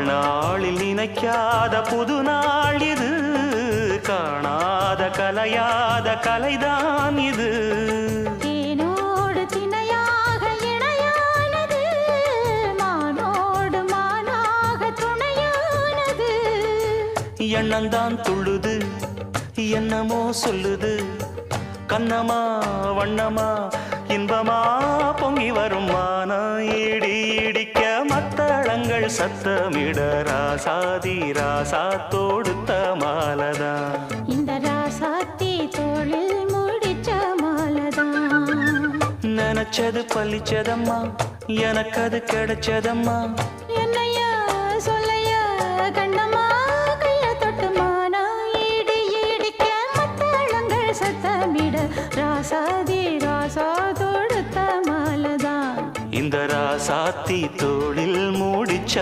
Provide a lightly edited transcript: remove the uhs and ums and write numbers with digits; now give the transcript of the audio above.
வாழ்நாளில் நினைக்காத புது நாள் இது, காணாத கலையாத கலைதான் இது. தேனோடு திணையாக இணையானது, மானோடு மானாக துணையானது. எண்ணந்தான் துள்ளுது என்னமோ சொல்லுது, கண்ணமா வண்ணமா இன்பமா பொங்கி வரும் மானா இடி இடிக்க மத்தளங்கள் சத்தமிட ராசாதி ராசா தொடுத்த மாலதான். இந்த ராசாத்தி தோளில் முடிச்ச மாலதான். நினைச்சது பழிச்சதம்மா, எனக்கு அது கிடைச்சதம்மா. என்னையா சொல்லையா கண்ணம்மா, கைய தொட்டு மானா இடி இடிக்க மத்தளங்கள் சத்தமிட ராசாதி ராசா தொடுத்த மாலதான். இந்த ராசாத்தி தோளில் மூடிச்ச